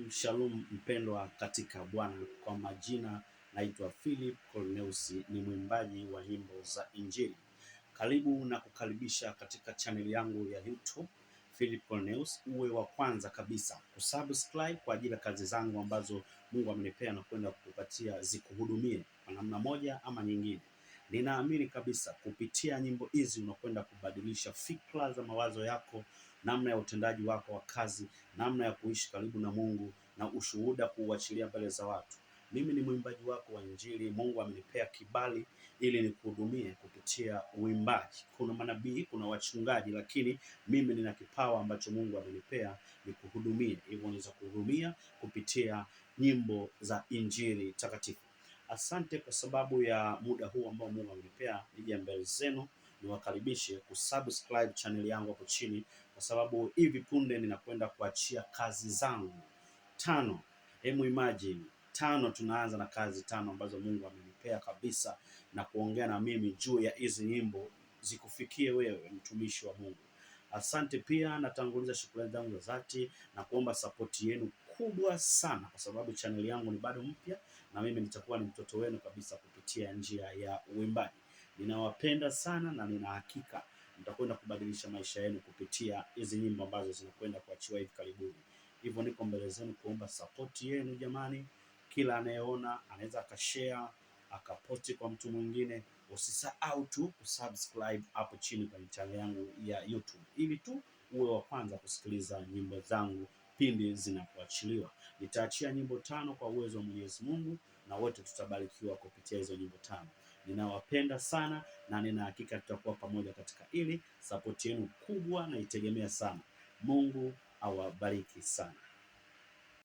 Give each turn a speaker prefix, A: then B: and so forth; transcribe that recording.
A: Shalom mpendwa katika Bwana, kwa majina naitwa Philip Cornelius, ni mwimbaji wa nyimbo za Injili. Karibu na kukaribisha katika chaneli yangu ya YouTube Philip Cornelius. Uwe wa kwanza kabisa kusubscribe kwa ajili ya kazi zangu ambazo Mungu amenipea na kwenda kukupatia zikuhudumie kwa namna moja ama nyingine. Ninaamini kabisa kupitia nyimbo hizi unakwenda kubadilisha fikra za mawazo yako, namna ya utendaji wako wa kazi, namna ya kuishi karibu na Mungu na ushuhuda kuuachilia mbele za watu. Mimi ni mwimbaji wako wa Injili. Mungu amenipea kibali ili nikuhudumie kupitia uimbaji. Kuna manabii, kuna wachungaji, lakini mimi nina kipawa ambacho Mungu amenipea nikuhudumie. Hivyo niweza kuhudumia kupitia nyimbo za Injili takatifu. Asante kwa sababu ya muda huu ambao Mungu amenipea nije mbele zenu, niwakaribishe kusubscribe channel yangu hapo chini, kwa sababu hivi punde ninakwenda kuachia kazi zangu 5. Hemu imagine 5, tunaanza na kazi 5 ambazo Mungu amenipea kabisa na kuongea na mimi juu ya hizi nyimbo zikufikie wewe mtumishi wa Mungu. Asante. Pia natanguliza shukrani zangu za dhati na kuomba support yenu kubwa sana, kwa sababu channel yangu ni bado mpya na mimi nitakuwa ni mtoto wenu kabisa kupitia njia ya uimbaji. Ninawapenda sana na nina hakika mtakwenda kubadilisha maisha yenu kupitia hizi nyimbo ambazo zinakwenda kuachiwa hivi karibuni. Hivyo niko mbele zenu kuomba support yenu jamani. Kila anayeona anaweza akashare, akaposti kwa mtu mwingine. Usisahau tu kusubscribe hapo chini kwenye channel yangu ya YouTube, ili tu uwe wa kwanza kusikiliza nyimbo zangu pindi zinapoachiliwa. Nitaachia nyimbo 5 kwa uwezo wa Mwenyezi Mungu, na wote tutabarikiwa kupitia hizo nyimbo 5. Ninawapenda sana na nina hakika tutakuwa pamoja katika ili. Support yenu kubwa na itegemea sana. Mungu awabariki sana.